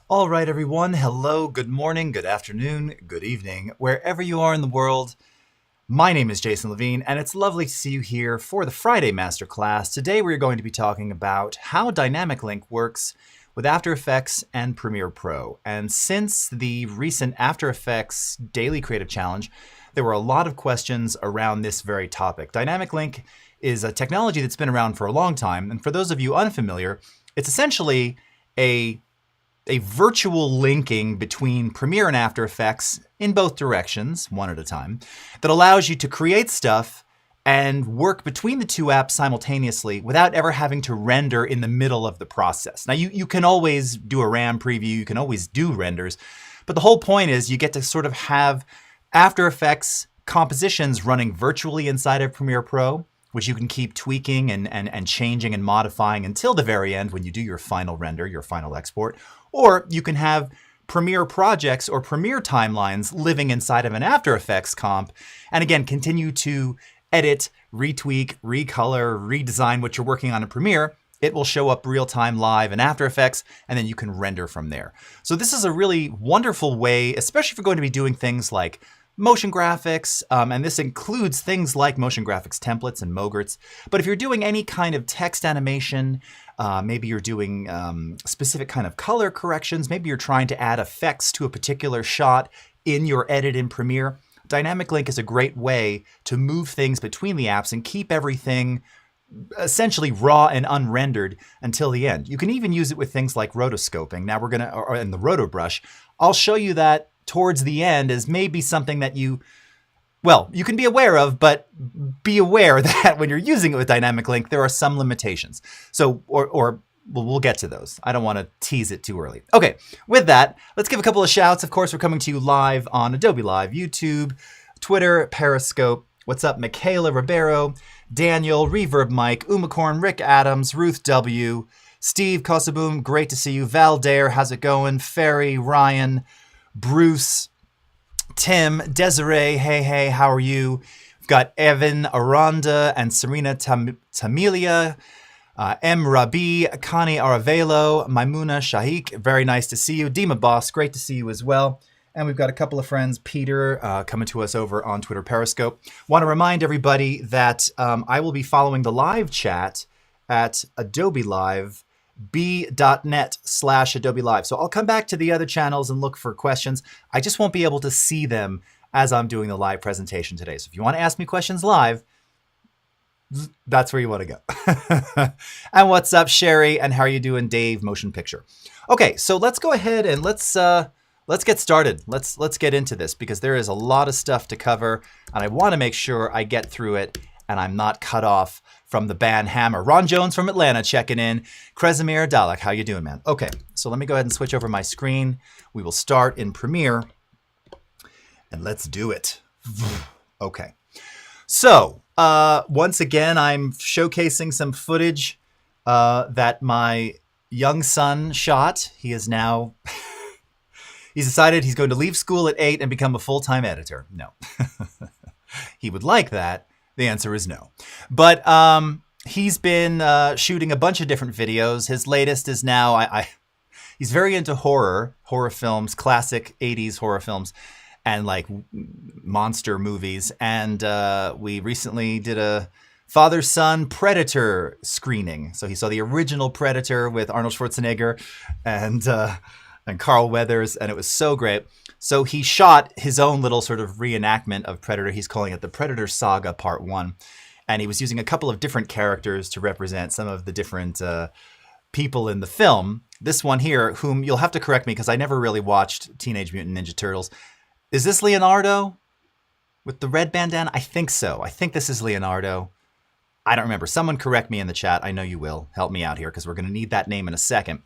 All right, everyone. Hello, good morning, good afternoon, good evening, wherever you are in the world. My name is Jason Levine, and it's lovely to see you here for the Friday Masterclass. Today, we're going to be talking about how Dynamic Link works with After Effects and Premiere Pro. And since the recent After Effects Daily Creative Challenge, there were a lot of questions around this very topic. Dynamic Link is a technology that's been around for a long time, and for those of you unfamiliar, it's essentially a virtual linking between Premiere and After Effects in both directions, one at a time, that allows you to create stuff and work between the two apps simultaneously without ever having to render in the middle of the process. Now, you can always do a RAM preview, you can always do renders, but the whole point is you get to sort of have After Effects compositions running virtually inside of Premiere Pro, which you can keep tweaking and changing and modifying until the very end when you do your final render, your final export. Or you can have Premiere projects or Premiere timelines living inside of an After Effects comp, and again, continue to edit, retweak, recolor, redesign what you're working on in Premiere. It will show up real time live in After Effects, and then you can render from there. So this is a really wonderful way, especially if you're going to be doing things like motion graphics, and this includes things like motion graphics templates and mogurts. But if you're doing any kind of text animation, maybe you're doing specific kind of color corrections, maybe you're trying to add effects to a particular shot in your edit in Premiere, Dynamic Link is a great way to move things between the apps and keep everything essentially raw and unrendered until the end. You can even use it with things like rotoscoping. Now or in the Roto Brush. I'll show you that towards the end as maybe something that you can be aware of, but be aware that when you're using it with Dynamic Link, there are some limitations. So, we'll get to those. I don't want to tease it too early. Okay, with that, let's give a couple of shouts. Of course, we're coming to you live on Adobe Live, YouTube, Twitter, Periscope. What's up, Michaela Ribeiro, Daniel, Reverb Mike, Umacorn, Rick Adams, Ruth W, Steve Kosaboom, great to see you. Val Dare, how's it going? Ferry, Ryan, Bruce, Tim, Desiree, hey, how are you? We've got Evan, Aranda, and Serena Tamilia, M. Rabi, Connie Aravelo, Maimuna Shahik, very nice to see you. Dima Boss, great to see you as well. And we've got a couple of friends, Peter, coming to us over on Twitter Periscope. Want to remind everybody that I will be following the live chat at Adobe Live, b.net/Adobe Live. So I'll come back to the other channels and look for questions. I just won't be able to see them as I'm doing the live presentation today. So if you want to ask me questions live, that's where you want to go. And what's up, Sherry? And how are you doing, Dave? Motion Picture. Okay, so let's go ahead and let's get started. Let's get into this because there is a lot of stuff to cover, and I want to make sure I get through it and I'm not cut off from the band Hammer. Ron Jones from Atlanta checking in. Kresimir Dalek, how you doing, man? Okay, so let me go ahead and switch over my screen. We will start in Premiere, and let's do it. Okay, so once again, I'm showcasing some footage that my young son shot. He is now... He's decided he's going to leave school at 8 and become a full-time editor. No. He would like that. The answer is no. But he's been shooting a bunch of different videos. His latest is now, he's very into horror films, classic 80s horror films, and like monster movies. And we recently did a father-son Predator screening. So he saw the original Predator with Arnold Schwarzenegger and Carl Weathers, and it was so great. So he shot his own little sort of reenactment of Predator. He's calling it the Predator Saga Part 1. And he was using a couple of different characters to represent some of the different people in the film. This one here, whom you'll have to correct me because I never really watched Teenage Mutant Ninja Turtles. Is this Leonardo with the red bandana? I think so. I think this is Leonardo. I don't remember. Someone correct me in the chat. I know you will. Help me out here because we're going to need that name in a second.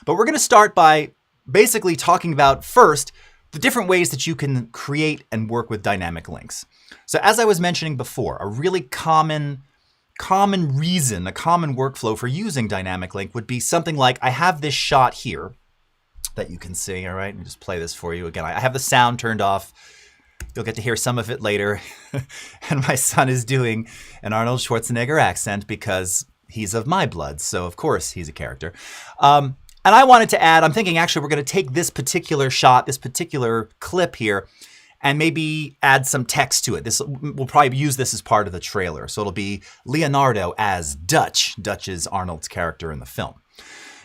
But we're going to start by basically talking about first the different ways that you can create and work with dynamic links. So as I was mentioning before, a really common reason, a common workflow for using dynamic link would be something like, I have this shot here that you can see, all right? Let me just play this for you again. I have the sound turned off. You'll get to hear some of it later. And my son is doing an Arnold Schwarzenegger accent because he's of my blood. So of course he's a character. And I wanted to add, I'm thinking actually we're going to take this particular shot, this particular clip here, and maybe add some text to it. We'll probably use this as part of the trailer. So it'll be Leonardo as Dutch. Dutch is Arnold's character in the film.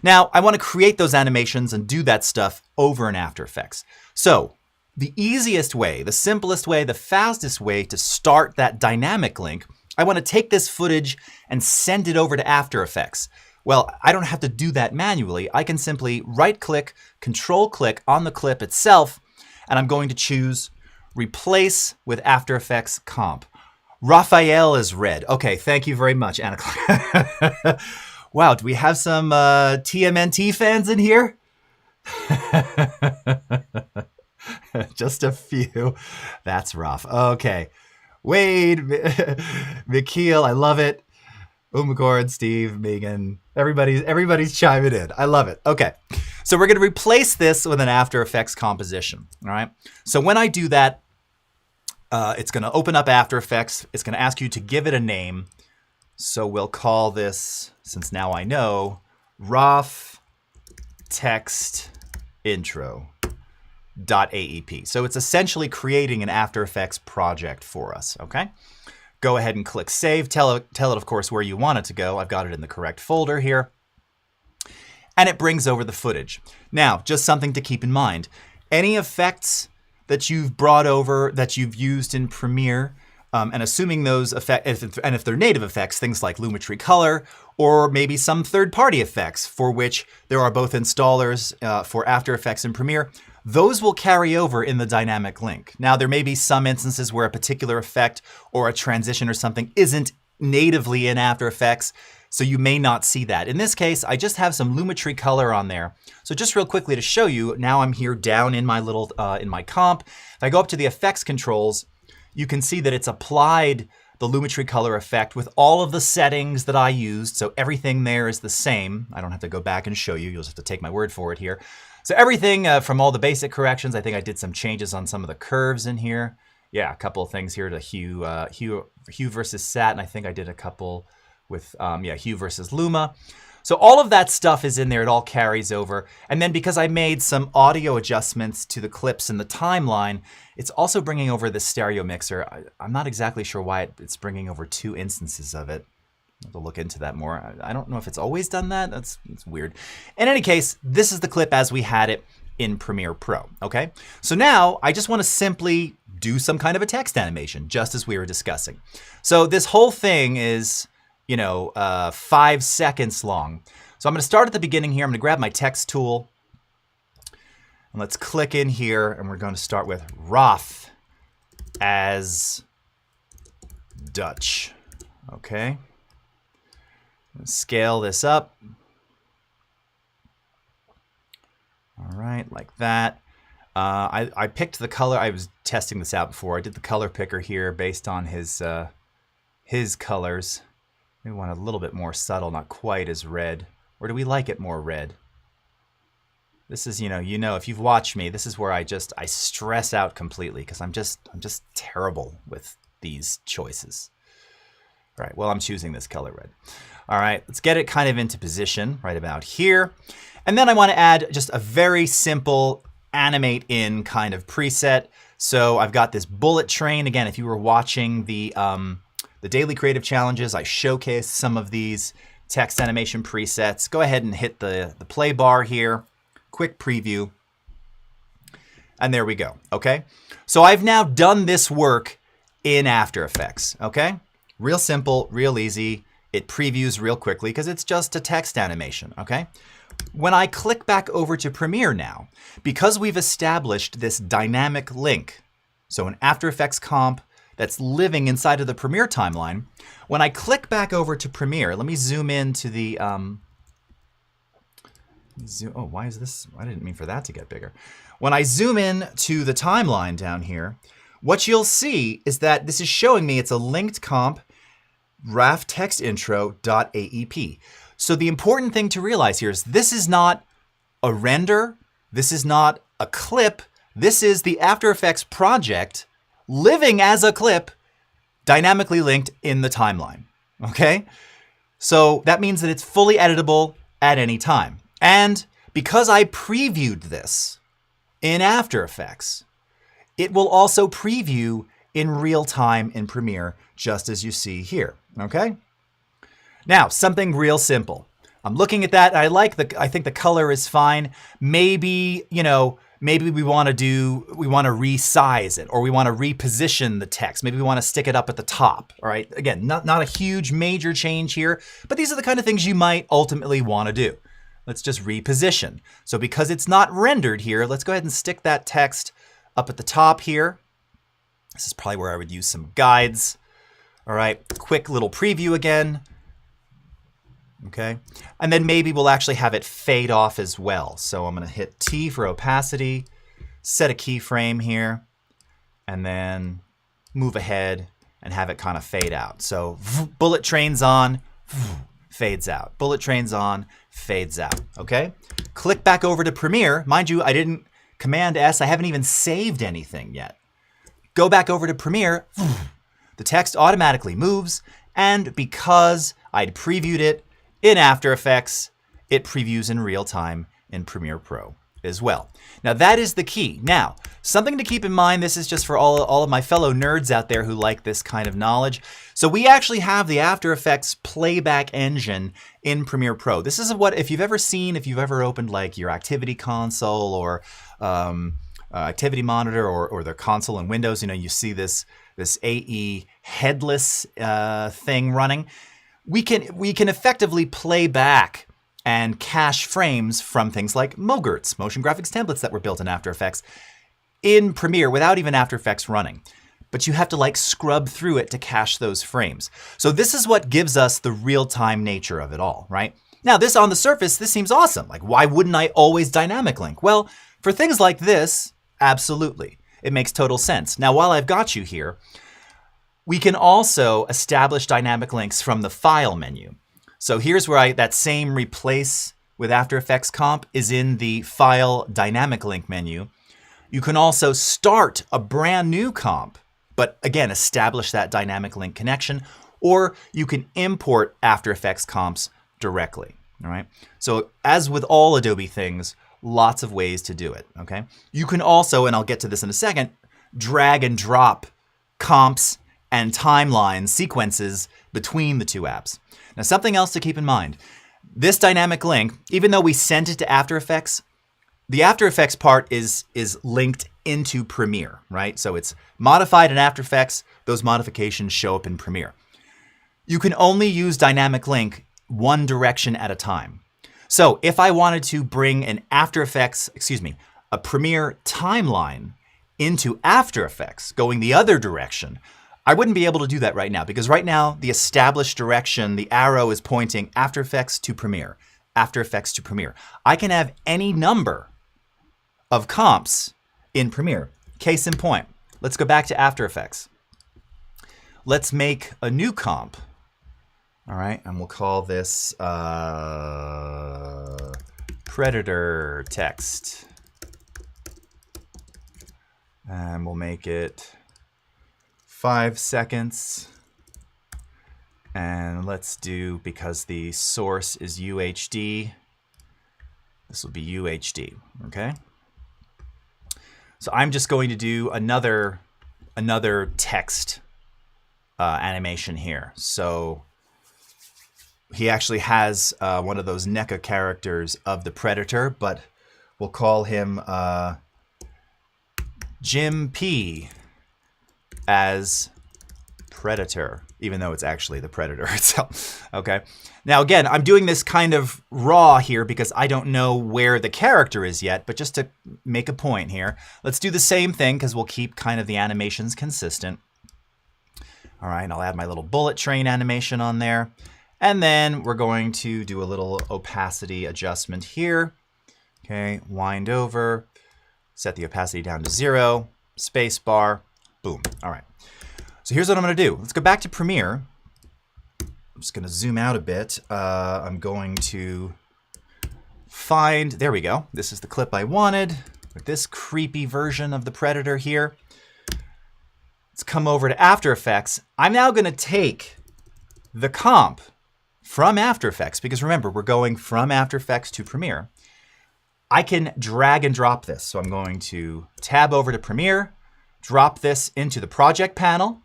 Now, I want to create those animations and do that stuff over in After Effects. So the easiest way, the simplest way, the fastest way to start that dynamic link, I want to take this footage and send it over to After Effects. Well, I don't have to do that manually. I can simply right-click, control-click on the clip itself, and I'm going to choose Replace with After Effects Comp. Raphael is red. Okay, thank you very much, Anna. Wow, do we have some TMNT fans in here? Just a few. That's rough. Okay. Wade, Mikhail, I love it. Umacord, Steve, Megan, everybody's chiming in. I love it. Okay. So we're going to replace this with an After Effects composition. All right. So when I do that, it's going to open up After Effects. It's going to ask you to give it a name. So we'll call this, since now I know, ROF text intro. .aep. So it's essentially creating an After Effects project for us, okay? Go ahead and click Save. Tell it, of course, where you want it to go. I've got it in the correct folder here. And it brings over the footage. Now, just something to keep in mind. Any effects that you've brought over, that you've used in Premiere, and assuming those effects, and if they're native effects, things like Lumetri Color, or maybe some third-party effects for which there are both installers for After Effects and Premiere, those will carry over in the dynamic link. Now, there may be some instances where a particular effect or a transition or something isn't natively in After Effects, so you may not see that. In this case, I just have some Lumetri Color on there. So just real quickly to show you, now I'm here down in my little, in my comp. If I go up to the effects controls, you can see that it's applied the Lumetri Color effect with all of the settings that I used. So everything there is the same. I don't have to go back and show you. You'll just have to take my word for it here. So everything from all the basic corrections, I think I did some changes on some of the curves in here. Yeah, a couple of things here to hue versus sat, and I think I did a couple with hue versus luma. So all of that stuff is in there. It all carries over. And then because I made some audio adjustments to the clips in the timeline, it's also bringing over the stereo mixer. I'm not exactly sure why it's bringing over two instances of it. I'll have to look into that more. I don't know if it's always done that. That's weird. In any case, this is the clip as we had it in Premiere Pro, okay? So now I just want to simply do some kind of a text animation, just as we were discussing. So this whole thing is, 5 seconds long. So I'm going to start at the beginning here. I'm going to grab my text tool, and let's click in here, and we're going to start with ROF as Dutch, okay? Scale this up. All right, like that. I picked the color. I was testing this out before. I did the color picker here based on his colors. We want a little bit more subtle, not quite as red. Or do we like it more red? This is, if you've watched me, this is where I stress out completely because I'm just terrible with these choices. All right, well, I'm choosing this color red. All right, let's get it kind of into position right about here. And then I want to add just a very simple animate in kind of preset. So I've got this bullet train. Again, if you were watching the daily creative challenges, I showcased some of these text animation presets. Go ahead and hit the play bar here. Quick preview. And there we go, okay? So I've now done this work in After Effects, okay? Real simple, real easy. It previews real quickly because it's just a text animation, okay? When I click back over to Premiere now, because we've established this dynamic link, so an After Effects comp that's living inside of the Premiere timeline, when I click back over to Premiere, let me zoom in to the, why is this? I didn't mean for that to get bigger. When I zoom in to the timeline down here, what you'll see is that this is showing me it's a linked comp RAF text intro.aep. So the important thing to realize here is this is not a render. This is not a clip. This is the After Effects project living as a clip dynamically linked in the timeline. Okay? So that means that it's fully editable at any time. And because I previewed this in After Effects, it will also preview in real time in Premiere, just as you see here, okay? Now, something real simple. I'm looking at that. I think the color is fine. Maybe, maybe we want to resize it, or we want to reposition the text. Maybe we want to stick it up at the top, all right? Again, not a huge major change here, but these are the kind of things you might ultimately want to do. Let's just reposition. So because it's not rendered here, let's go ahead and stick that text up at the top here. This is probably where I would use some guides. All right, quick little preview again. Okay, and then maybe we'll actually have it fade off as well. So I'm going to hit T for opacity, set a keyframe here, and then move ahead and have it kind of fade out. So bullet trains on, fades out. Bullet trains on, fades out. Okay, click back over to Premiere. Mind you, I didn't Command S. I haven't even saved anything yet. Go back over to Premiere. The text automatically moves, and because I'd previewed it in After Effects, it previews in real time in Premiere Pro as well. Now that is the key. Now, something to keep in mind, this is just for all of my fellow nerds out there who like this kind of knowledge. So we actually have the After Effects playback engine in Premiere Pro. This is what, if you've ever opened like your activity console or activity monitor or the console in Windows, you see this AE headless thing running. We can effectively play back and cache frames from things like MOGRTs, motion graphics templates that were built in After Effects, in Premiere without even After Effects running. But you have to like scrub through it to cache those frames. So this is what gives us the real-time nature of it all, right? Now this on the surface, this seems awesome. Like, why wouldn't I always dynamic link? Well, for things like this, absolutely. It makes total sense. Now, while I've got you here, we can also establish dynamic links from the File menu. So here's where that same replace with After Effects comp is in the File Dynamic Link menu. You can also start a brand new comp, but again, establish that dynamic link connection, or you can import After Effects comps directly, all right? So as with all Adobe things, lots of ways to do it, okay? You can also, and I'll get to this in a second, drag and drop comps and timeline sequences between the two apps. Now, something else to keep in mind. This dynamic link, even though we sent it to After Effects, the After Effects part is linked into Premiere, right? So it's modified in After Effects. Those modifications show up in Premiere. You can only use dynamic link one direction at a time. So if I wanted to bring an a Premiere timeline into After Effects going the other direction, I wouldn't be able to do that right now, because right now the established direction, the arrow is pointing After Effects to Premiere, After Effects to Premiere. I can have any number of comps in Premiere. Case in point, let's go back to After Effects. Let's make a new comp. All right, and we'll call this Predator text. And we'll make it 5 seconds. And let's do, because the source is UHD, this will be UHD, okay? So I'm just going to do another text animation here. So he actually has one of those NECA characters of the Predator, but we'll call him Jim P as Predator, even though it's actually the Predator itself. Okay. Now, again, I'm doing this kind of raw here because I don't know where the character is yet, but just to make a point here, let's do the same thing because we'll keep kind of the animations consistent. All right, I'll add my little bullet train animation on there. And then we're going to do a little opacity adjustment here. Okay, wind over, set the opacity down to 0, space bar, boom. All right. So here's what I'm going to do. Let's go back to Premiere. I'm just going to zoom out a bit. I'm going to find, there we go. This is the clip I wanted with this creepy version of the Predator here. Let's come over to After Effects. I'm now going to take the comp from After Effects, because remember, we're going from After Effects to Premiere. I can drag and drop this. So I'm going to tab over to Premiere, drop this into the project panel.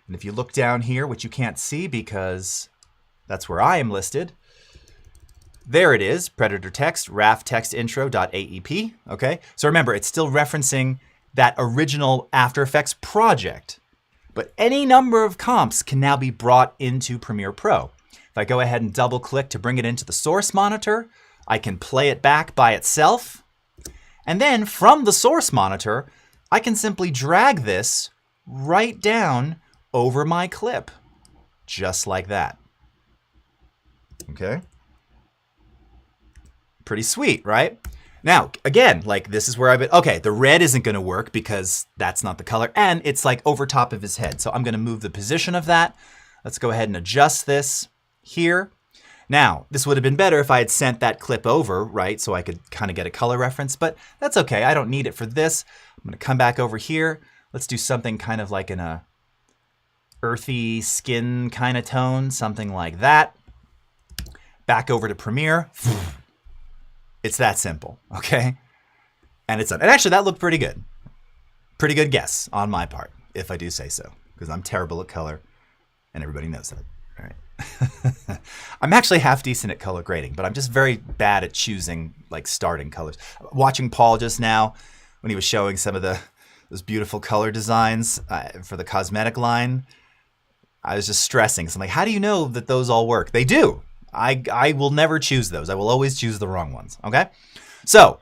And if you look down here, which you can't see because that's where I am listed, there it is, Predator Text, RAF Text Intro.aep. Okay, so remember, it's still referencing that original After Effects project. But any number of comps can now be brought into Premiere Pro. If I go ahead and double click to bring it into the source monitor, I can play it back by itself. And then from the source monitor, I can simply drag this right down over my clip, just like that. Okay. Pretty sweet, right? Now, again, like this is where I've been, okay, the red isn't gonna work because that's not the color and it's like over top of his head. So I'm gonna move the position of that. Let's go ahead and adjust this here. Now, this would have been better if I had sent that clip over, right? So I could kind of get a color reference, but that's okay. I don't need it for this. I'm gonna come back over here. Let's do something kind of like in a earthy skin kind of tone, something like that. Back over to Premiere. It's that simple, okay? And it's done. And actually, that looked pretty good. Pretty good guess on my part, if I do say so, because I'm terrible at color, and everybody knows that. All right. I'm actually half decent at color grading, but I'm just very bad at choosing, like, starting colors. Watching Paul just now, when he was showing some of those beautiful color designs for the cosmetic line, I was just stressing. So I'm like, how do you know that those all work? They do. I will never choose those. I will always choose the wrong ones, okay? So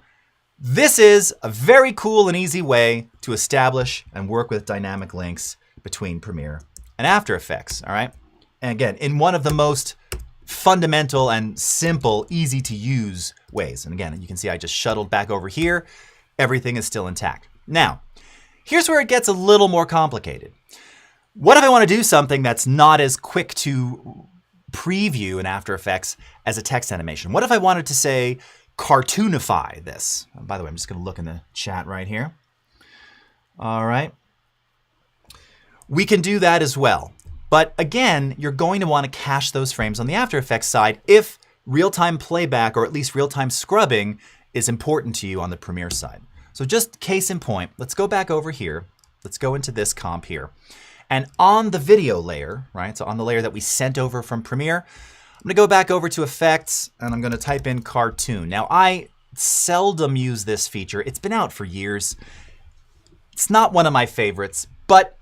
this is a very cool and easy way to establish and work with dynamic links between Premiere and After Effects, all right? And again, in one of the most fundamental and simple, easy to use ways. And again, you can see I just shuttled back over here. Everything is still intact. Now, here's where it gets a little more complicated. What if I want to do something that's not as quick to preview in After Effects as a text animation? What if I wanted to say cartoonify this? By the way, I'm just going to look in the chat right here. All right. We can do that as well. But again, you're going to want to cache those frames on the After Effects side if real-time playback or at least real-time scrubbing is important to you on the Premiere side. So just case in point, let's go back over here. Let's go into this comp here. And on the video layer, right, so on the layer that we sent over from Premiere, I'm gonna go back over to Effects and I'm gonna type in Cartoon. Now, I seldom use this feature. It's been out for years. It's not one of my favorites, but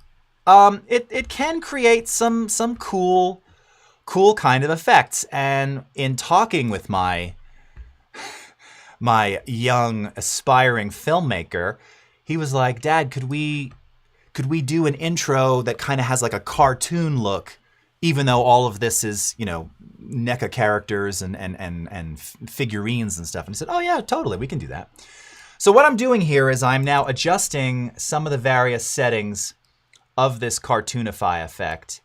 it can create some cool kind of effects. And in talking with my young aspiring filmmaker, he was like, Dad, could we do an intro that kind of has like a cartoon look, even though all of this is, you know, NECA characters and figurines and stuff? And I said, oh yeah, totally, we can do that. So what I'm doing here is I'm now adjusting some of the various settings of this cartoonify effect.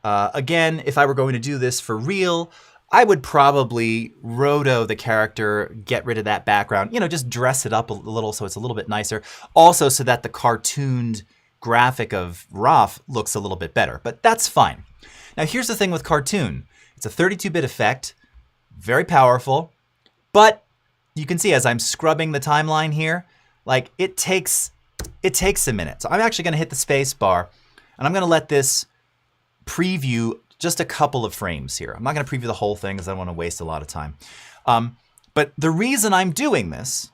Again, if I were going to do this for real, I would probably roto the character, get rid of that background, you know, just dress it up a little so it's a little bit nicer. Also so that the cartooned graphic of Roth looks a little bit better, but that's fine. Now here's the thing with cartoon. It's a 32-bit effect, very powerful, but you can see as I'm scrubbing the timeline here, like it takes a minute. So I'm actually gonna hit the space bar and I'm gonna let this preview just a couple of frames here. I'm not gonna preview the whole thing because I don't wanna waste a lot of time. But the reason I'm doing this,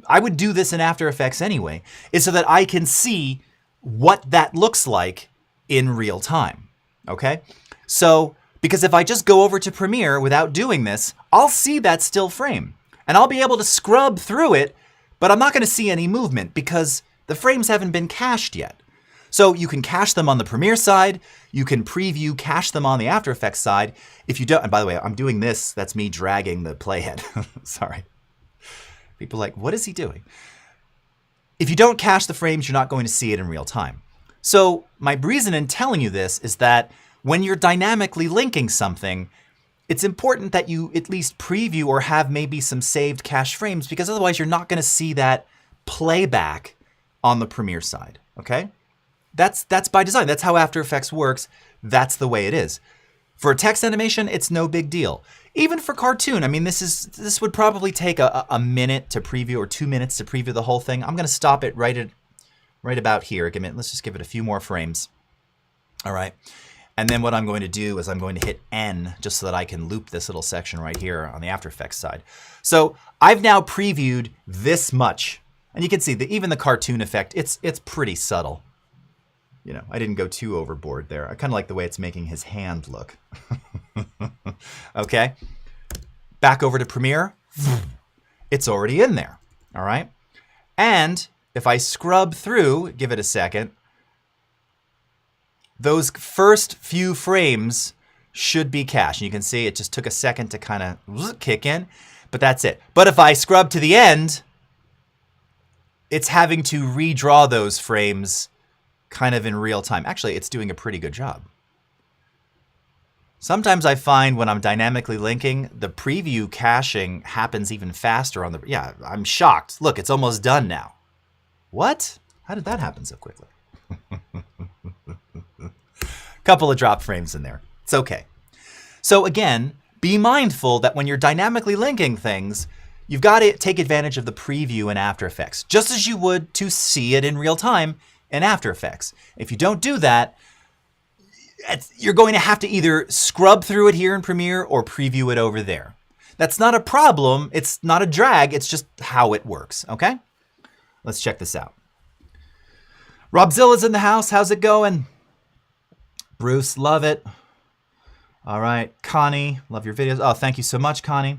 I would do this in After Effects anyway, is so that I can see what that looks like in real time, okay? So, because if I just go over to Premiere without doing this, I'll see that still frame. And I'll be able to scrub through it, but I'm not gonna see any movement because the frames haven't been cached yet. So you can cache them on the Premiere side, you can preview, cache them on the After Effects side. If you don't, and by the way, I'm doing this, that's me dragging the playhead, sorry. People are like, what is he doing? If you don't cache the frames, you're not going to see it in real time. So my reason in telling you this is that when you're dynamically linking something, it's important that you at least preview or have maybe some saved cache frames because otherwise you're not going to see that playback on the Premiere side, okay? That's by design. That's how After Effects works. That's the way it is. For a text animation, it's no big deal. Even for cartoon, I mean, this would probably take a minute to preview or 2 minutes to preview the whole thing. I'm going to stop it right about here. Let's just give it a few more frames. All right. And then what I'm going to do is I'm going to hit N just so that I can loop this little section right here on the After Effects side. So I've now previewed this much. And you can see that even the cartoon effect, it's pretty subtle. You know, I didn't go too overboard there. I kind of like the way it's making his hand look. Okay. Back over to Premiere. It's already in there. All right. And if I scrub through, give it a second, those first few frames should be cached. And you can see it just took a second to kind of kick in, but that's it. But if I scrub to the end, it's having to redraw those frames kind of in real time. Actually, it's doing a pretty good job. Sometimes I find when I'm dynamically linking, the preview caching happens even faster on the... Yeah, I'm shocked. Look, it's almost done now. What? How did that happen so quickly? Couple of drop frames in there. It's okay. So again, be mindful that when you're dynamically linking things, you've got to take advantage of the preview in After Effects, just as you would to see it in real time in After Effects. If you don't do that, you're going to have to either scrub through it here in Premiere or preview it over there. That's not a problem. It's not a drag. It's just how it works, okay? Let's check this out. Robzilla's in the house. How's it going? Bruce, love it. All right, Connie, love your videos. Oh, thank you so much, Connie.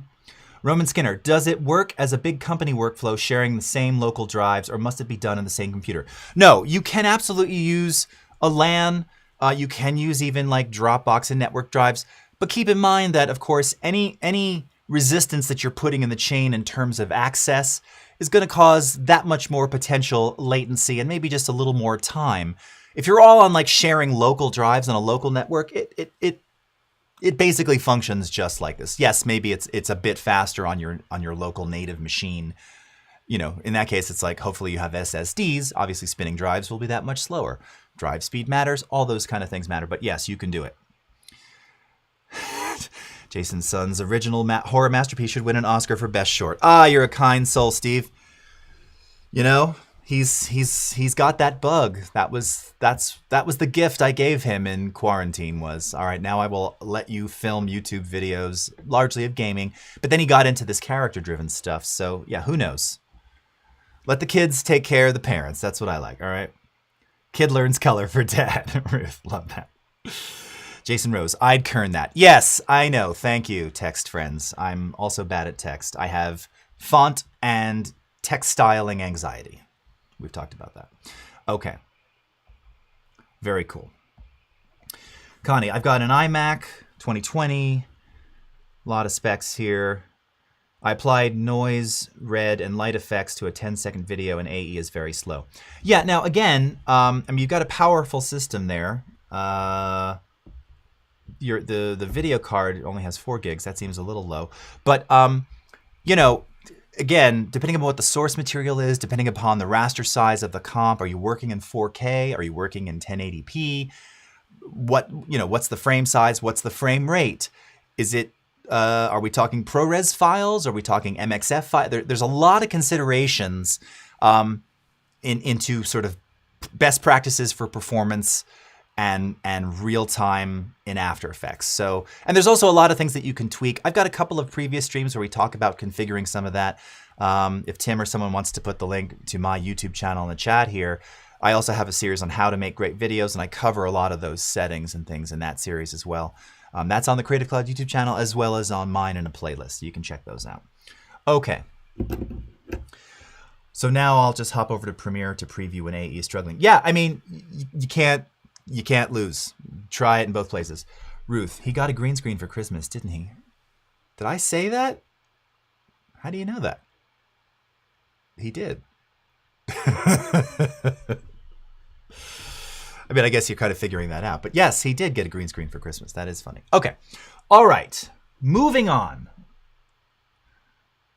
Roman Skinner, does it work as a big company workflow sharing the same local drives, or must it be done in the same computer? No, you can absolutely use a LAN. You can use even like Dropbox and network drives. But keep in mind that, of course, any resistance that you're putting in the chain in terms of access is going to cause that much more potential latency and maybe just a little more time. If you're all on like sharing local drives on a local network, it basically functions just like this. Yes, maybe it's a bit faster on your local native machine. You know, in that case, it's like hopefully you have SSDs. Obviously, spinning drives will be that much slower. Drive speed matters. All those kind of things matter. But yes, you can do it. Jason Sun's original horror masterpiece should win an Oscar for Best Short. Ah, you're a kind soul, Steve. You know, he's got that bug. That was the gift I gave him in quarantine was, all right, now I will let you film YouTube videos largely of gaming. But then he got into this character-driven stuff. So yeah, who knows? Let the kids take care of the parents. That's what I like, all right? Kid learns color for dad. Ruth, love that. Jason Rose, I'd kern that. Yes, I know. Thank you, text friends. I'm also bad at text. I have font and text styling anxiety. We've talked about that. Okay. Very cool. Connie, I've got an iMac 2020. A lot of specs here. I applied noise, red, and light effects to a 10-second video, and AE is very slow. Yeah, now again, I mean, you've got a powerful system there. The video card only has 4 gigs. That seems a little low. But, you know, again, depending on what the source material is, depending upon the raster size of the comp, are you working in 4K? Are you working in 1080p? What's the frame size? What's the frame rate? Is it, are we talking ProRes files? Are we talking MXF files? There's a lot of considerations into sort of best practices for performance and real time in After Effects. So, and there's also a lot of things that you can tweak. I've got a couple of previous streams where we talk about configuring some of that. If Tim or someone wants to put the link to my YouTube channel in the chat here, I also have a series on how to make great videos, and I cover a lot of those settings and things in that series as well. That's on the Creative Cloud YouTube channel as well as on mine in a playlist. You can check those out. Okay. So now I'll just hop over to Premiere to preview when AE is struggling. Yeah, I mean, you can't lose. Try it in both places. Ruth, he got a green screen for Christmas, didn't he? Did I say that? How do you know that? He did. I mean, I guess you're kind of figuring that out. But yes, he did get a green screen for Christmas. That is funny. Okay. All right. Moving on.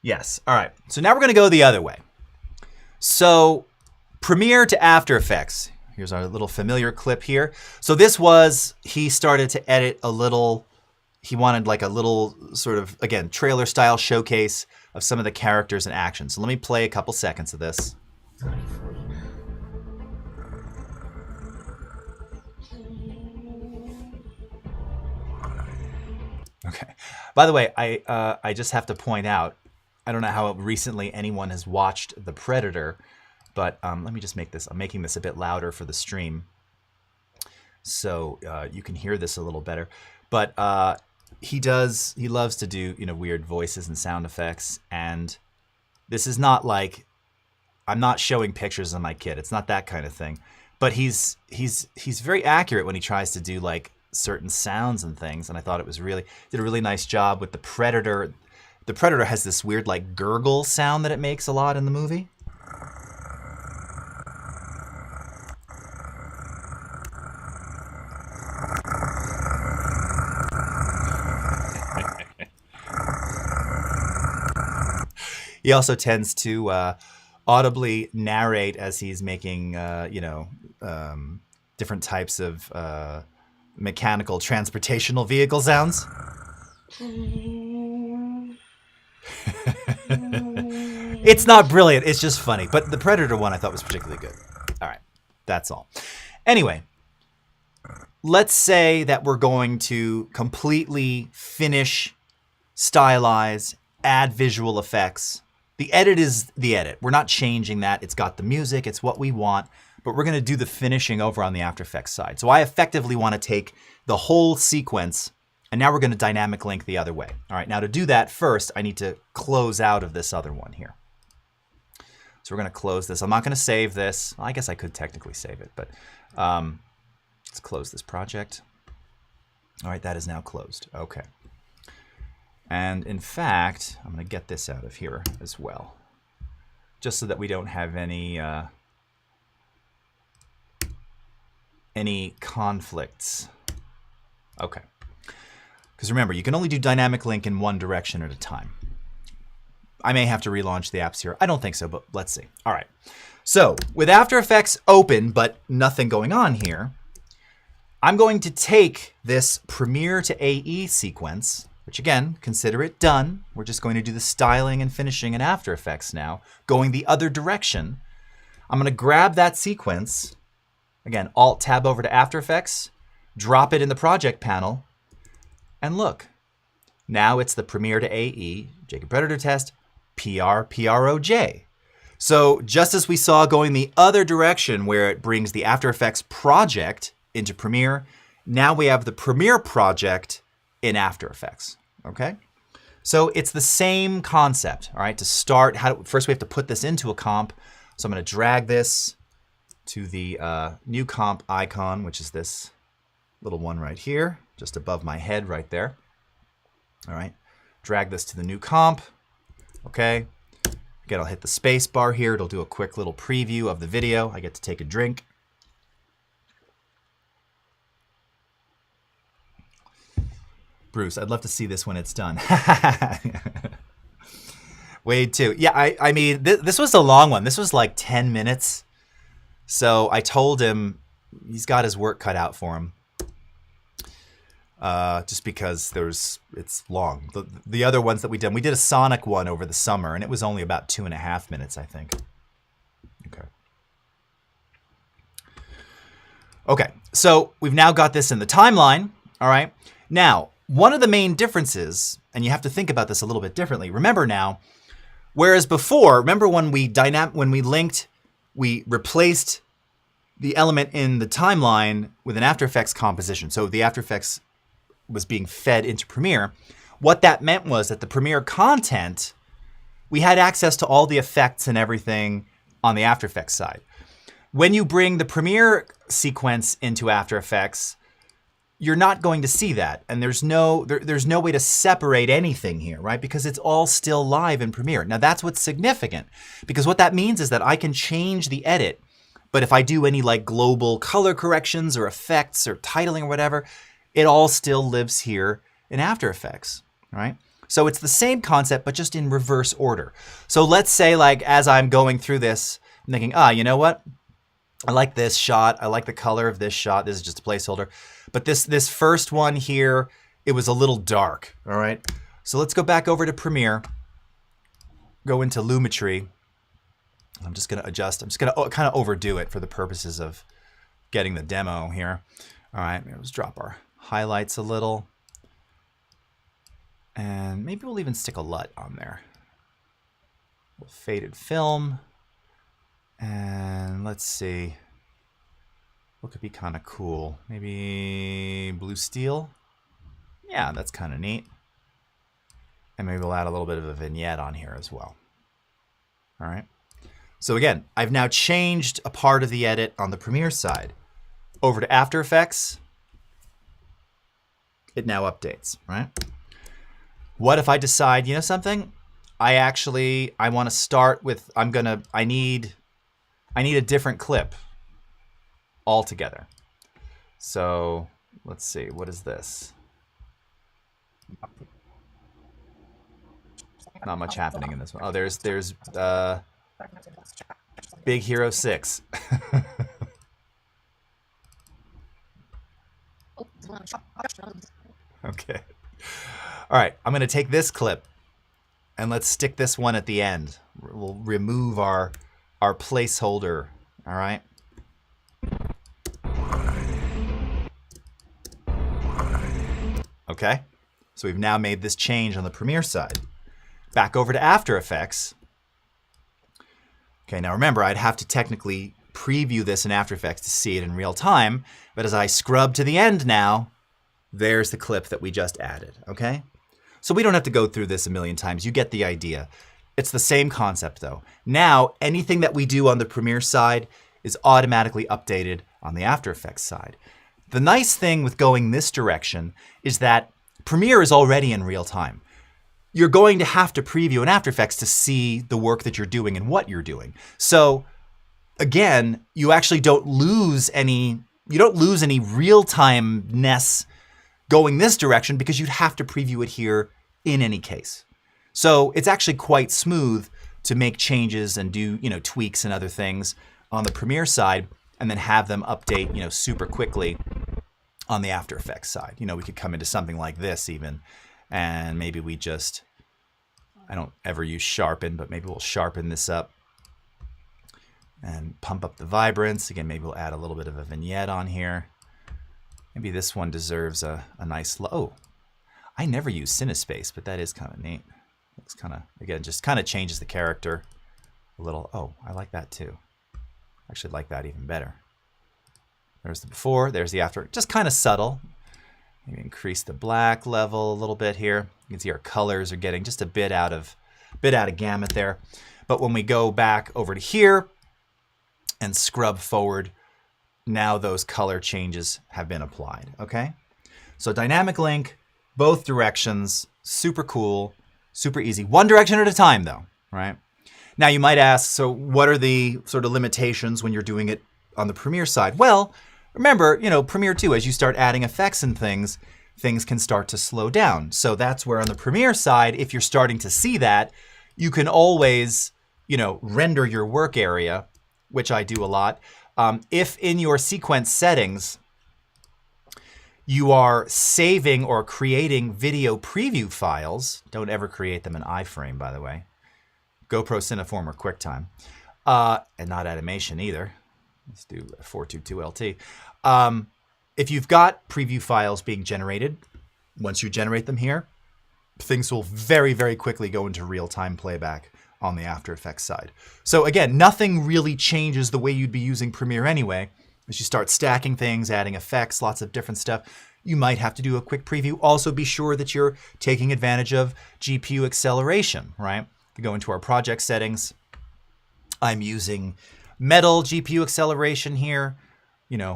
Yes. All right. So now we're going to go the other way. So Premiere to After Effects. Here's our little familiar clip here. So this was, he started to edit a little he wanted like a little sort of, again, trailer style showcase of some of the characters and action. So let me play a couple seconds of this. Okay. By the way, I just have to point out, I don't know how recently anyone has watched The Predator, but let me just make this, I'm making this a bit louder for the stream so you can hear this a little better. But he loves to do, you know, weird voices and sound effects, and this is not like, I'm not showing pictures of my kid. It's not that kind of thing. But he's very accurate when he tries to do like certain sounds and things, and I thought it was did a really nice job with The Predator. The Predator has this weird like gurgle sound that it makes a lot in the movie. He also tends to audibly narrate as he's making, you know, different types of mechanical transportational vehicle sounds. It's not brilliant. It's just funny. But the Predator one I thought was particularly good. All right. That's all. Anyway, let's say that we're going to completely finish, stylize, add visual effects. The edit is the edit. We're not changing that. It's got the music. It's what we want. But we're going to do the finishing over on the After Effects side. So I effectively want to take the whole sequence, and now we're going to dynamic link the other way. All right, now to do that, first, I need to close out of this other one here. So we're going to close this. I'm not going to save this. Well, I guess I could technically save it, but let's close this project. All right, that is now closed. Okay. And in fact, I'm going to get this out of here as well, just so that we don't have any conflicts. Okay. Because remember, you can only do dynamic link in one direction at a time. I may have to relaunch the apps here. I don't think so, but let's see. All right. So with After Effects open, but nothing going on here, I'm going to take this Premiere to AE sequence, which again, consider it done. We're just going to do the styling and finishing in After Effects now, going the other direction. I'm going to grab that sequence, again, Alt-Tab over to After Effects, drop it in the project panel, and look. Now it's the Premiere to AE, Jacob Predator Test, PROJ. So just as we saw going the other direction where it brings the After Effects project into Premiere, now we have the Premiere project in After Effects, okay? So it's the same concept, all right? To start, first we have to put this into a comp. So I'm going to drag this to the new comp icon, which is this little one right here, just above my head right there. All right, drag this to the new comp, okay? Again, I'll hit the space bar here. It'll do a quick little preview of the video. I get to take a drink. Bruce, I'd love to see this when it's done. Wade too. Yeah, I mean, this was a long one. This was like 10 minutes. So I told him he's got his work cut out for him. Just because it's long. The other ones that we did a Sonic one over the summer, and it was only about 2.5 minutes, I think. Okay. Okay, so we've now got this in the timeline, all right? Now, one of the main differences, and you have to think about this a little bit differently. Remember now, whereas before, remember when we linked, we replaced the element in the timeline with an After Effects composition. So the After Effects was being fed into Premiere. What that meant was that the Premiere content, we had access to all the effects and everything on the After Effects side. When you bring the Premiere sequence into After Effects, you're not going to see that. And there's no way to separate anything here, right? Because it's all still live in Premiere. Now that's what's significant, because what that means is that I can change the edit, but if I do any like global color corrections or effects or titling or whatever, it all still lives here in After Effects, right? So it's the same concept, but just in reverse order. So let's say like as I'm going through this, I'm thinking, you know what? I like this shot. I like the color of this shot. This is just a placeholder. But this first one here it was a little dark, all right? So let's go back over to Premiere, go into Lumetri. I'm just gonna adjust, I'm just gonna kind of overdo it for the purposes of getting the demo here. All right, let's drop our highlights a little. And maybe we'll even stick a LUT on there. Faded film. And let's see. What could be kind of cool? Maybe blue steel? Yeah, that's kind of neat. And maybe we'll add a little bit of a vignette on here as well. All right. So again, I've now changed a part of the edit on the Premiere side. Over to After Effects. It now updates, right? What if I decide, you know something? I want to start with, I need a different clip altogether. So let's see, what is this? Not much happening in this one. Oh, there's Big Hero 6. Okay. All right, I'm going to take this clip and let's stick this one at the end. We'll remove our placeholder, all right? Okay, so we've now made this change on the Premiere side. Back over to After Effects. Okay, now remember, I'd have to technically preview this in After Effects to see it in real time, but as I scrub to the end now, there's the clip that we just added, okay? So we don't have to go through this a million times. You get the idea. It's the same concept though. Now, anything that we do on the Premiere side is automatically updated on the After Effects side. The nice thing with going this direction is that Premiere is already in real time. You're going to have to preview in After Effects to see the work that you're doing and what you're doing. So again, you actually don't lose any real-time-ness going this direction because you'd have to preview it here in any case. So it's actually quite smooth to make changes and do, tweaks and other things on the Premiere side and then have them update, super quickly on the After Effects side. We could come into something like this even, and maybe we just, I don't ever use sharpen, but maybe we'll sharpen this up and pump up the vibrance. Again, maybe we'll add a little bit of a vignette on here. Maybe this one deserves a nice, oh, I never use Cinespace, but that is kind of neat. Looks kind of, again, just kind of changes the character a little. Oh, I like that too. Actually like that even better. There's the before, there's the after, just kind of subtle. Maybe increase the black level a little bit here. You can see our colors are getting just a bit out of gamut there. But when we go back over to here and scrub forward, now those color changes have been applied, okay? So dynamic link, both directions, super cool, super easy. One direction at a time though, right? Now you might ask, so what are the sort of limitations when you're doing it on the Premiere side? Well, remember, Premiere too, as you start adding effects and things can start to slow down. So that's where on the Premiere side, if you're starting to see that, you can always, render your work area, which I do a lot. If in your sequence settings, you are saving or creating video preview files, don't ever create them in iframe, by the way. GoPro Cineform or QuickTime, and not animation either. Let's do 422 LT. If you've got preview files being generated, once you generate them here, things will very, very quickly go into real-time playback on the After Effects side. So again, nothing really changes the way you'd be using Premiere anyway. As you start stacking things, adding effects, lots of different stuff, you might have to do a quick preview. Also be sure that you're taking advantage of GPU acceleration, right? We go into our project settings. I'm using metal GPU acceleration here,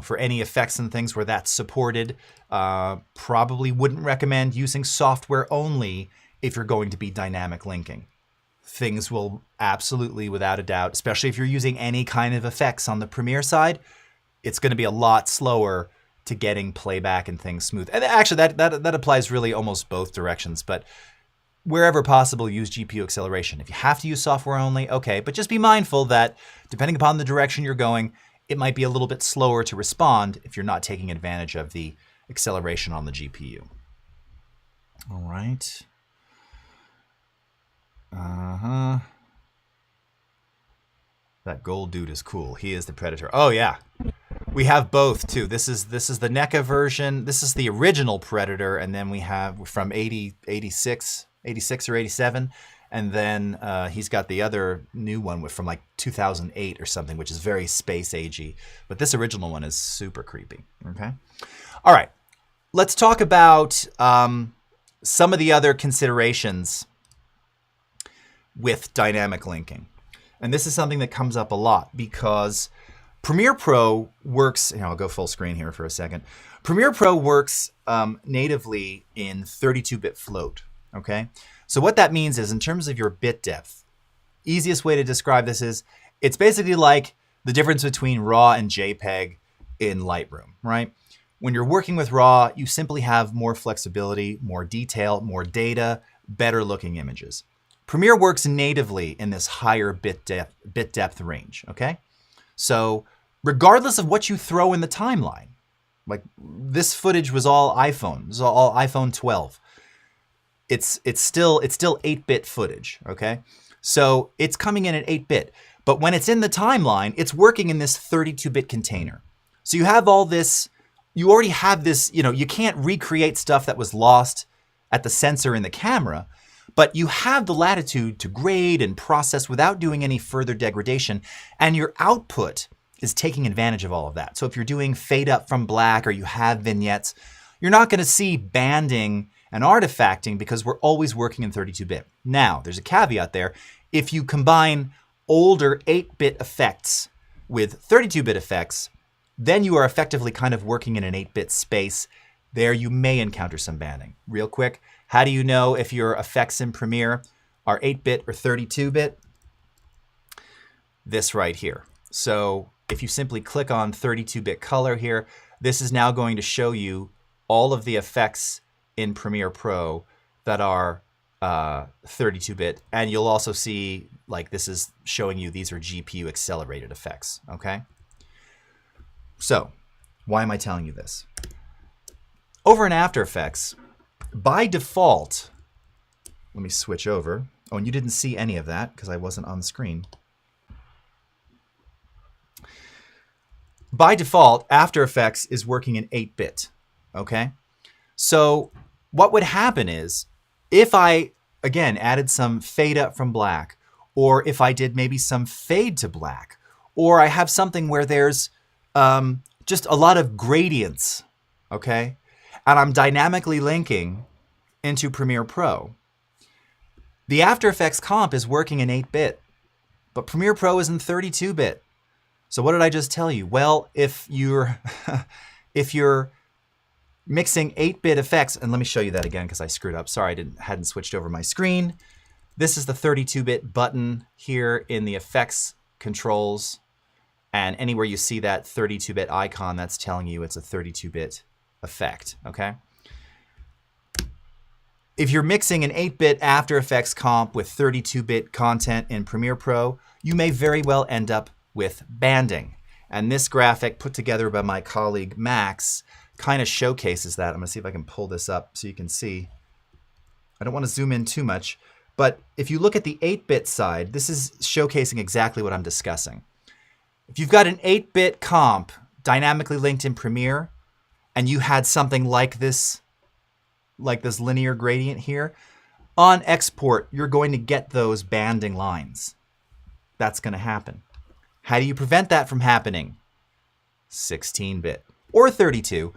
for any effects and things where that's supported. Probably wouldn't recommend using software only if you're going to be dynamic linking. Things will absolutely, without a doubt, especially if you're using any kind of effects on the Premiere side, it's going to be a lot slower to getting playback and things smooth. And actually, that applies really almost both directions, but wherever possible, use GPU acceleration. If you have to use software only, okay, but just be mindful that depending upon the direction you're going, it might be a little bit slower to respond if you're not taking advantage of the acceleration on the GPU. All right. Uh-huh. That gold dude is cool. He is the Predator. Oh yeah. We have both too. This is the NECA version. This is the original Predator, and then we have from 86 or 87. And then he's got the other new one from like 2008 or something, which is very space agey. But this original one is super creepy. Okay. All right. Let's talk about some of the other considerations with dynamic linking. And this is something that comes up a lot because Premiere Pro works, I'll go full screen here for a second. Premiere Pro works natively in 32-bit float, okay? So what that means is in terms of your bit depth, easiest way to describe this is it's basically like the difference between RAW and JPEG in Lightroom, right? When you're working with RAW, you simply have more flexibility, more detail, more data, better looking images. Premiere works natively in this higher bit depth range, okay? So regardless of what you throw in the timeline, like this footage was all iPhone, it was all iPhone 12. It's still 8-bit footage, okay? So it's coming in at 8-bit, but when it's in the timeline, it's working in this 32-bit container. So you have all this, you already have this, you can't recreate stuff that was lost at the sensor in the camera, but you have the latitude to grade and process without doing any further degradation, and your output is taking advantage of all of that. So if you're doing fade up from black or you have vignettes, you're not going to see banding and artifacting because we're always working in 32-bit. Now, there's a caveat there. If you combine older 8-bit effects with 32-bit effects, then you are effectively kind of working in an 8-bit space. There you may encounter some banding. Real quick, how do you know if your effects in Premiere are 8-bit or 32-bit? This right here. So if you simply click on 32-bit color here, this is now going to show you all of the effects in Premiere Pro that are 32-bit. And you'll also see, like, this is showing you these are GPU accelerated effects, okay? So why am I telling you this? Over in After Effects, by default, let me switch over. Oh, and you didn't see any of that because I wasn't on the screen. By default, After Effects is working in 8-bit, okay? So what would happen is if I, again, added some fade up from black, or if I did maybe some fade to black, or I have something where there's just a lot of gradients, okay? And I'm dynamically linking into Premiere Pro. The After Effects comp is working in 8-bit, but Premiere Pro is in 32-bit. So what did I just tell you? Well, if you're if you're mixing 8-bit effects, and let me show you that again because I screwed up. Sorry, I hadn't switched over my screen. This is the 32-bit button here in the effects controls, and anywhere you see that 32-bit icon, that's telling you it's a 32-bit effect, okay? If you're mixing an 8-bit After Effects comp with 32-bit content in Premiere Pro, you may very well end up with banding. And this graphic put together by my colleague Max kind of showcases that. I'm going to see if I can pull this up so you can see. I don't want to zoom in too much, but if you look at the 8-bit side, this is showcasing exactly what I'm discussing. If you've got an 8-bit comp dynamically linked in Premiere, and you had something like this linear gradient here, on export, you're going to get those banding lines. That's going to happen. How do you prevent that from happening? 16-bit or 32.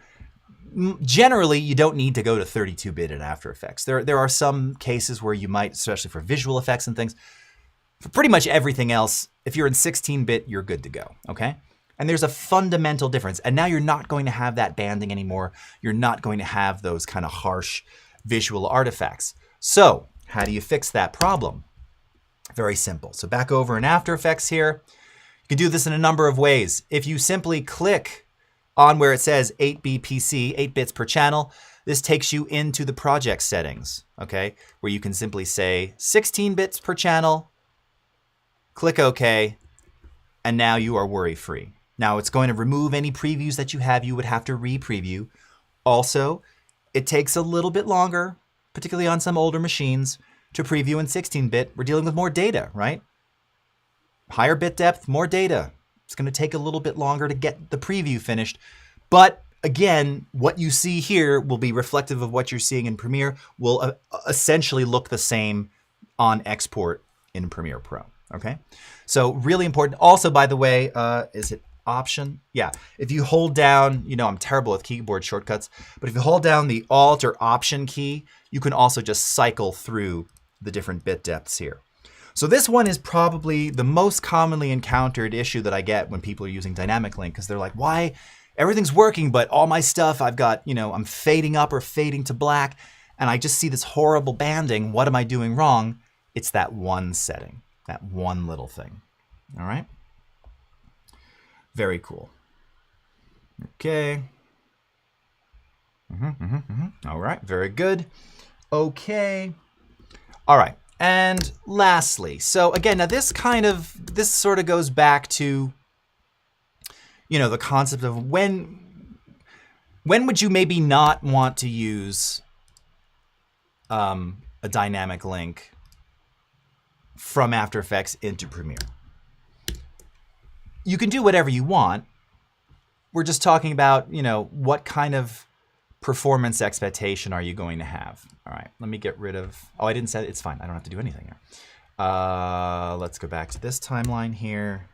Generally, you don't need to go to 32-bit in After Effects. There are some cases where you might, especially for visual effects and things. For pretty much everything else, if you're in 16-bit, you're good to go, okay? And there's a fundamental difference. And now you're not going to have that banding anymore. You're not going to have those kind of harsh visual artifacts. So how do you fix that problem? Very simple. So back over in After Effects here, you can do this in a number of ways. If you simply click on where it says 8BPC, 8 bits per channel, this takes you into the project settings, okay? Where you can simply say 16 bits per channel, click OK, and now you are worry-free. Now it's going to remove any previews that you would have to re-preview. Also, it takes a little bit longer particularly on some older machines, to preview in 16-bit. We're dealing with more data, right? Higher bit depth, more data. It's going to take a little bit longer to get the preview finished. But again, what you see here will be reflective of what you're seeing in Premiere, will essentially look the same on export in Premiere Pro, okay? So really important. Also, by the way, is it Option? Yeah, if you hold down, you know I'm terrible with keyboard shortcuts, but if you hold down the Alt or Option key, you can also just cycle through the different bit depths here. So this one is probably the most commonly encountered issue that I get when people are using Dynamic Link, because they're like, why? Everything's working, but all my stuff I've got, you know, I'm fading up or fading to black, and I just see this horrible banding. What am I doing wrong? It's that one setting, that one little thing. All right? Very cool. Okay. All right, very good. Okay. All right, and lastly, so again, now this sort of goes back to, you know, the concept of when would you maybe not want to use a dynamic link from After Effects into Premiere. You can do whatever you want. We're just talking about, you know, what kind of performance expectation are you going to have? All right, let me get rid of, oh, I didn't set it, it's fine. I don't have to do anything here. Let's go back to this timeline here.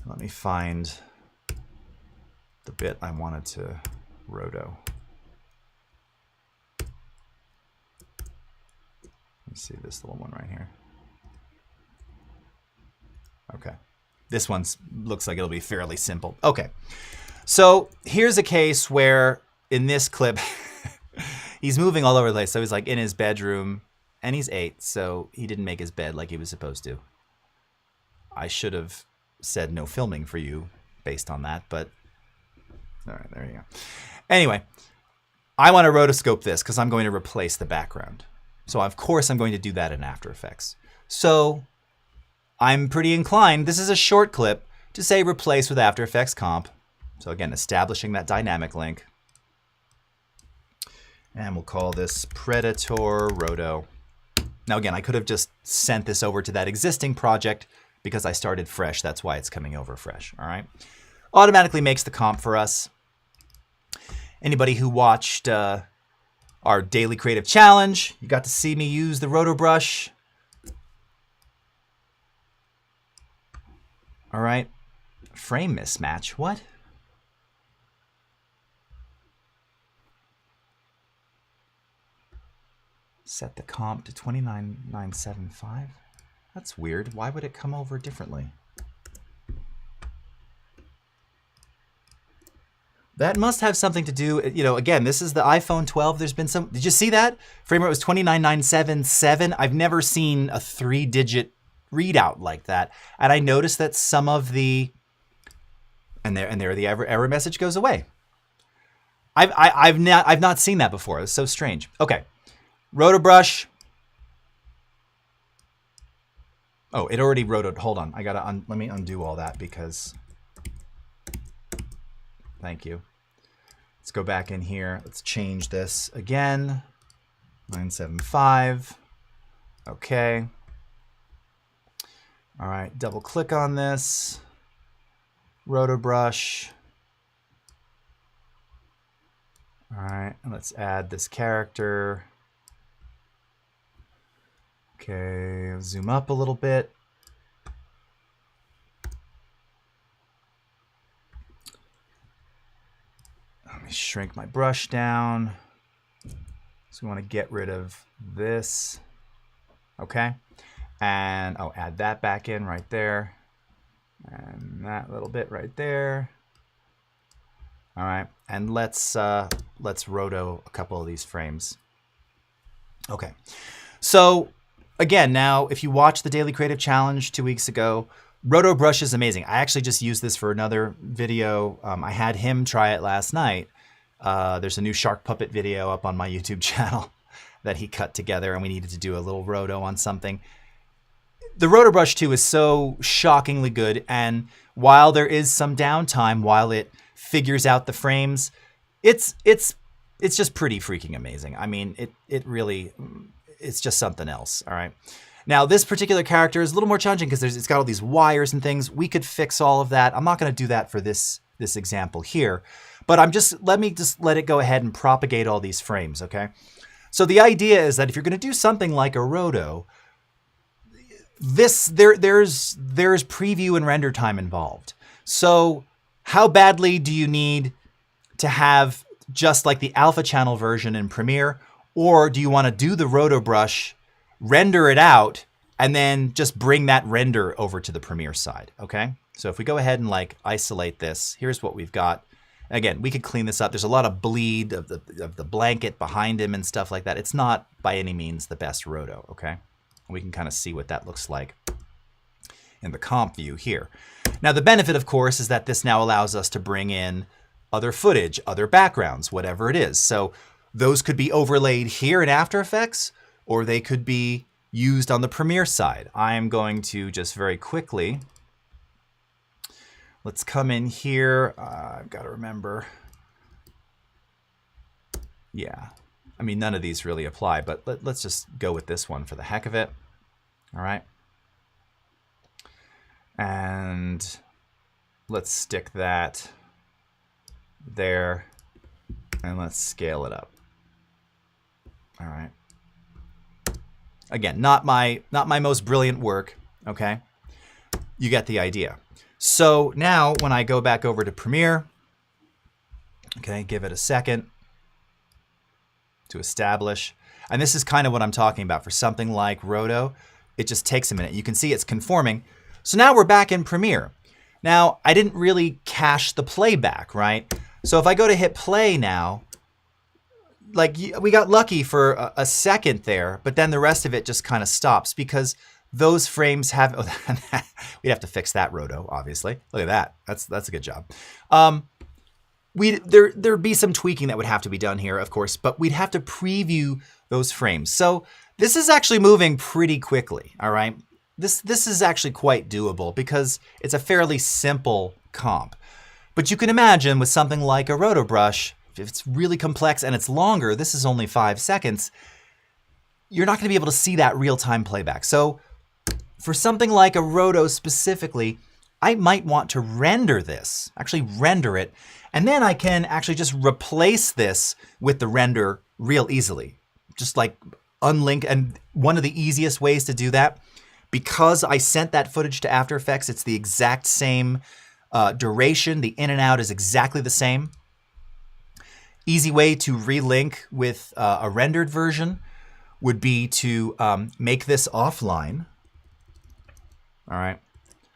Let me find the bit I wanted to roto. Let's see this little one right here. Okay. This one looks like it'll be fairly simple. Okay. So here's a case where in this clip, he's moving all over the place. So he's like in his bedroom and he's 8. So he didn't make his bed like he was supposed to. I should have said no filming for you based on that, but all right, there you go. Anyway, I want to rotoscope this because I'm going to replace the background. So of course I'm going to do that in After Effects. So I'm pretty inclined, this is a short clip, to say replace with After Effects Comp. So again, establishing that dynamic link. And we'll call this Predator Roto. Now again, I could have just sent this over to that existing project because I started fresh. That's why it's coming over fresh, all right? Automatically makes the comp for us. Anybody who watched our daily creative challenge, you got to see me use the Roto Brush. All right, frame mismatch, what? Set the comp to 29975. That's weird. Why would it come over differently? That must have something to do, you know, again, this is the iPhone 12. There's been some, did you see that? Frame rate was 29977. I've never seen a 3-digit readout like that. And I noticed that some of the, and there the error message goes away. I've not seen that before. It's so strange. Okay. Roto Brush. Oh, it already rotoed. Hold on. I gotta let me undo all that because, thank you. Let's go back in here. Let's change this again. 975. Okay. All right, double click on this. Roto Brush. All right, and let's add this character. Okay, zoom up a little bit. Let me shrink my brush down. So we want to get rid of this. Okay. And I'll add that back in right there. And that little bit right there. All right. And let's roto a couple of these frames. Okay. So again, now if you watch the Daily Creative Challenge 2 weeks ago, Roto Brush is amazing. I actually just used this for another video. I had him try it last night. There's a new Shark Puppet video up on my YouTube channel that he cut together, and we needed to do a little roto on something. The Roto Brush 2 is so shockingly good, and while there is some downtime while it figures out the frames, it's it's just pretty freaking amazing. I mean, it really, it's just something else, all right? Now, this particular character is a little more challenging because it's got all these wires and things. We could fix all of that. I'm not going to do that for this example here, but let me let it go ahead and propagate all these frames, okay? So the idea is that if you're going to do something like a roto, there's preview and render time involved. So how badly do you need to have just like the alpha channel version in Premiere, or do you want to do the Roto Brush, render it out, and then just bring that render over to the Premiere side, okay? So if we go ahead and like isolate this, here's what we've got. Again, we could clean this up. There's a lot of bleed of the blanket behind him and stuff like that. It's not by any means the best roto, okay? We can kind of see what that looks like in the comp view here. Now the benefit, of course, is that this now allows us to bring in other footage, other backgrounds, whatever it is. So those could be overlaid here in After Effects, or they could be used on the Premiere side. I'm going to just very quickly, let's come in here. I've got to remember. Yeah, I mean, none of these really apply, but let's just go with this one for the heck of it. All right. And let's stick that there, and let's scale it up. All right. Again, not my most brilliant work, okay? You get the idea. So now when I go back over to Premiere, okay, give it a second to establish. And this is kind of what I'm talking about for something like Roto. It just takes a minute. You can see it's conforming. So now we're back in Premiere. Now, I didn't really cache the playback, right? So if I go to hit play now, like we got lucky for a second there, but then the rest of it just kind of stops because those frames have, oh, we'd have to fix that roto, obviously. Look at that. That's a good job. There'd be some tweaking that would have to be done here, of course, but we'd have to preview those frames. So this is actually moving pretty quickly, all right? This is actually quite doable because it's a fairly simple comp. But you can imagine with something like a Roto Brush, if it's really complex and it's longer, this is only 5 seconds, you're not going to be able to see that real-time playback. So for something like a Roto specifically, I might want to render this, actually render it, and then I can actually just replace this with the render real easily. Just like unlink, and one of the easiest ways to do that, because I sent that footage to After Effects, it's the exact same duration, the in and out is exactly the same. Easy way to relink with a rendered version would be to make this offline. All right.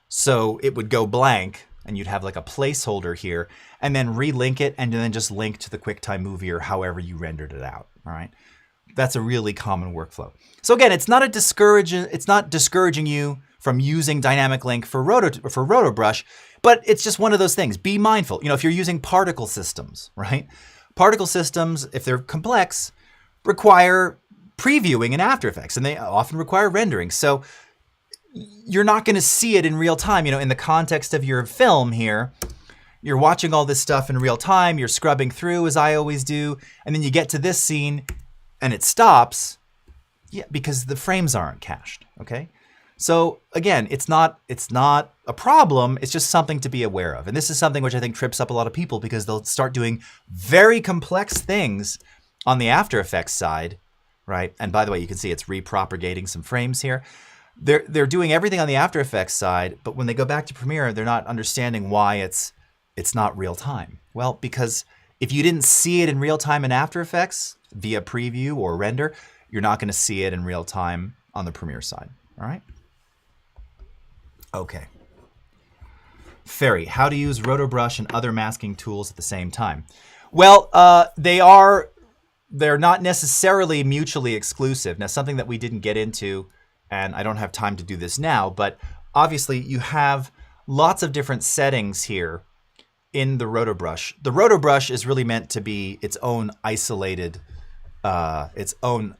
So it would go blank and you'd have like a placeholder here and then relink it and then just link to the QuickTime Movie or however you rendered it out. All right. That's a really common workflow. So again, it's not discouraging you from using dynamic link for Roto Brush, but it's just one of those things. Be mindful. You know, if you're using particle systems, right? Particle systems, if they're complex, require previewing in After Effects, and they often require rendering. So you're not going to see it in real time. You know, in the context of your film here, you're watching all this stuff in real time. You're scrubbing through, as I always do, and then you get to this scene, and it stops. Yeah, because the frames aren't cached. Okay. So again, it's not a problem. It's just something to be aware of. And this is something which I think trips up a lot of people because they'll start doing very complex things on the After Effects side, right? And by the way, you can see it's repropagating some frames here. They're doing everything on the After Effects side, but when they go back to Premiere, they're not understanding why it's not real time. Well, because if you didn't see it in real time in After Effects via preview or render, you're not going to see it in real time on the Premiere side. All right. Okay. Ferry, how to use Roto Brush and other masking tools at the same time? Well, they're not necessarily mutually exclusive. Now, something that we didn't get into, and I don't have time to do this now, but obviously you have lots of different settings here in the Roto Brush. The Roto Brush is really meant to be its own isolated, how can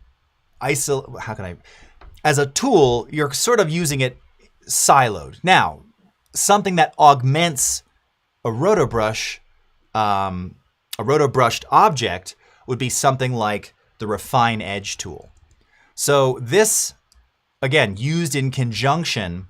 I, as a tool, you're sort of using it siloed. Now, something that augments a Roto Brush, a Roto Brushed object would be something like the Refine Edge tool. So this, again, used in conjunction,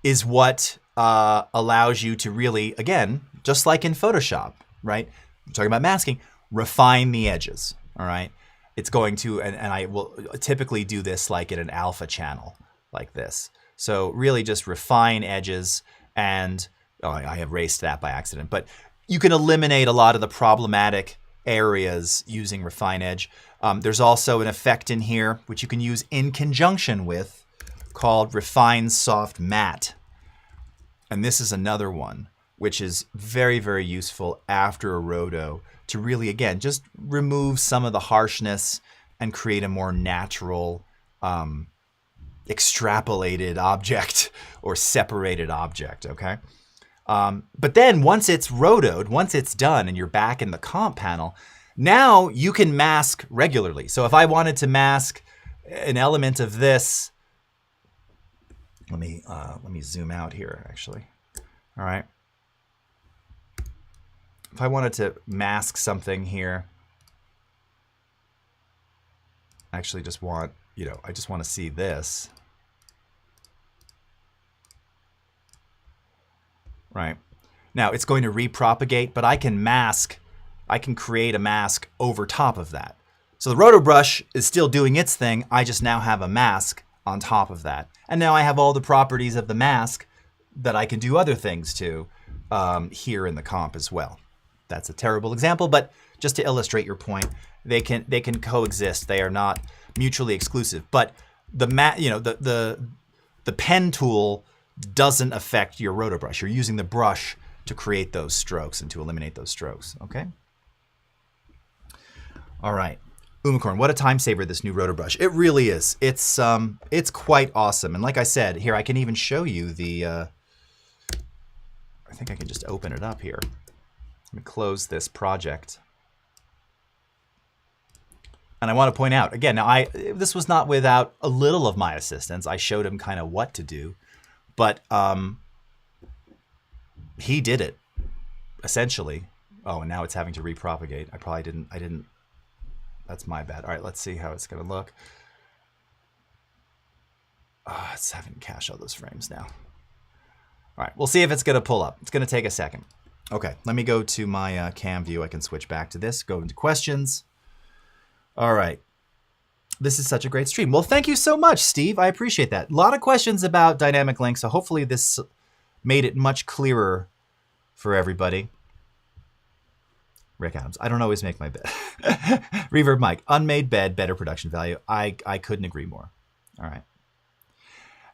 is what allows you to really, again, just like in Photoshop, right? I'm talking about masking, refine the edges, all right? It's going to, and I will typically do this like in an alpha channel like this. So really just refine edges and, oh, I erased that by accident, but you can eliminate a lot of the problematic areas using Refine Edge. There's also an effect in here which you can use in conjunction with called Refine Soft Matte. And this is another one which is very, very useful after a roto to really, again, just remove some of the harshness and create a more natural, extrapolated object or separated object, okay? But then once it's rotoed, once it's done and you're back in the comp panel, now you can mask regularly. So if I wanted to mask an element of this, let me zoom out here actually. All right. If I wanted to mask something here, I actually just want, I just want to see this. Right. Now it's going to repropagate, but I can create a mask over top of that. So the Roto Brush is still doing its thing. I just now have a mask on top of that. And now I have all the properties of the mask that I can do other things to here in the comp as well. That's a terrible example, but just to illustrate your point, they can coexist. They are not mutually exclusive. But the pen tool doesn't affect your Roto Brush. You're using the brush to create those strokes and to eliminate those strokes, okay? All right. Umacorn, what a time saver, this new Roto Brush. It really is. It's quite awesome. And like I said, here, I can even show you the, I think I can just open it up here. Let me close this project. And I want to point out, again, now this was not without a little of my assistance. I showed him kind of what to do. But he did it, essentially. Oh, and now it's having to repropagate. I didn't, that's my bad. All right, let's see how it's gonna look. Oh, it's having to cache all those frames now. All right, we'll see if it's gonna pull up. It's gonna take a second. Okay, let me go to my cam view. I can switch back to this, go into questions. All right. This is such a great stream. Well, thank you so much, Steve. I appreciate that. A lot of questions about dynamic links, so hopefully this made it much clearer for everybody. Rick Adams, I don't always make my bed. Reverb Mike, unmade bed, better production value. I couldn't agree more. All right.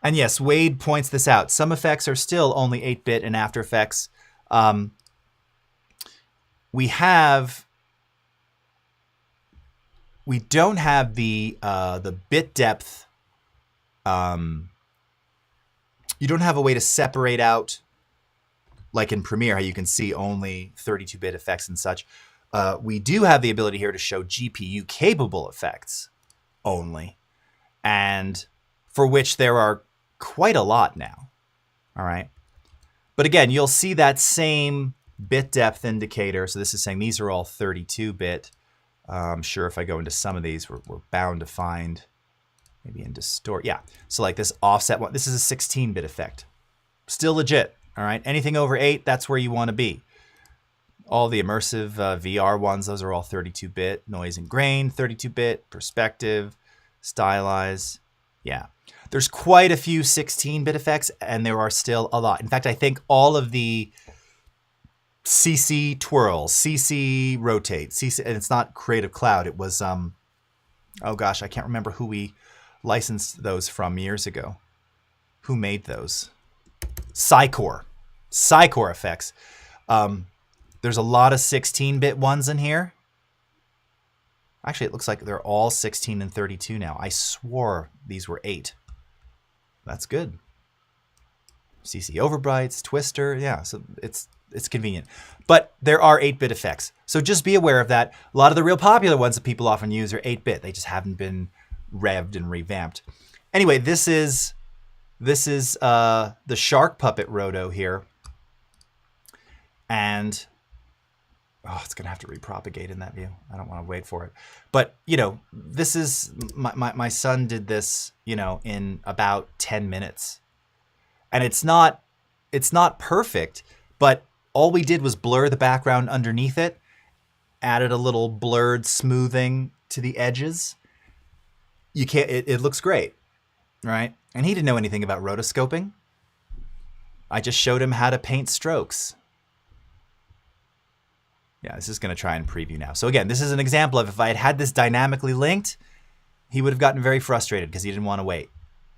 And yes, Wade points this out. Some effects are still only 8-bit in After Effects. We don't have the bit depth. You don't have a way to separate out, like in Premiere, how you can see only 32-bit effects and such. We do have the ability here to show GPU-capable effects only, and for which there are quite a lot now. All right. But again, you'll see that same bit depth indicator. So this is saying these are all 32-bit. I'm sure if I go into some of these, we're bound to find maybe in distort. Yeah, so like this offset one, this is a 16-bit effect. Still legit, all right? Anything over 8, that's where you want to be. All the immersive VR ones, those are all 32-bit. Noise and grain, 32-bit. Perspective, stylize, yeah. There's quite a few 16-bit effects, and there are still a lot. In fact, I think all of the CC twirl, CC rotate, CC, and it's not Creative Cloud. It was, oh gosh, I can't remember who we licensed those from years ago. Who made those? Psycore effects. There's a lot of 16-bit ones in here. Actually, it looks like they're all 16 and 32 now. I swore these were 8. That's good. CC Overbrights, Twister, yeah, so it's convenient. But there are 8-bit effects. So just be aware of that. A lot of the real popular ones that people often use are 8-bit. They just haven't been revved and revamped. Anyway, this is the Shark Puppet Roto here. And Oh, it's going to have to repropagate in that view. I don't want to wait for it. But, you know, this is, my son did this, you know, in about 10 minutes. And it's not perfect, but all we did was blur the background underneath it, added a little blurred smoothing to the edges. It looks great, right? And he didn't know anything about rotoscoping. I just showed him how to paint strokes. Yeah, this is going to try and preview now. So again, this is an example of if I had had this dynamically linked, he would have gotten very frustrated because he didn't want to wait,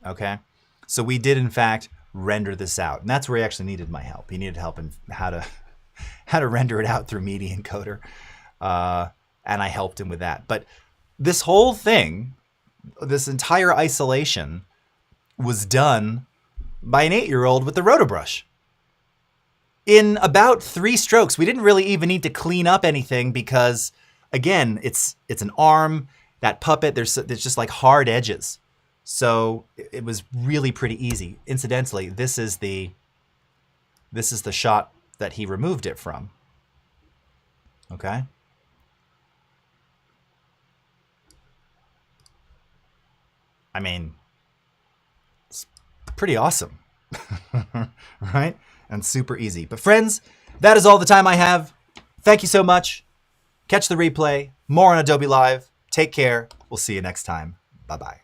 okay? So we did, in fact, render this out. And that's where he actually needed my help. He needed help in how to render it out through Media Encoder. And I helped him with that. But this whole thing, this entire isolation, was done by an 8-year-old with the Roto Brush. In about 3 strokes. We didn't really even need to clean up anything because, again, it's an arm, that puppet, there's just like hard edges. So it was really pretty easy. Incidentally, this is the shot that he removed it from. Okay? I mean, it's pretty awesome, right? And super easy. But friends, that is all the time I have. Thank you so much. Catch the replay. More on Adobe Live. Take care. We'll see you next time. Bye-bye.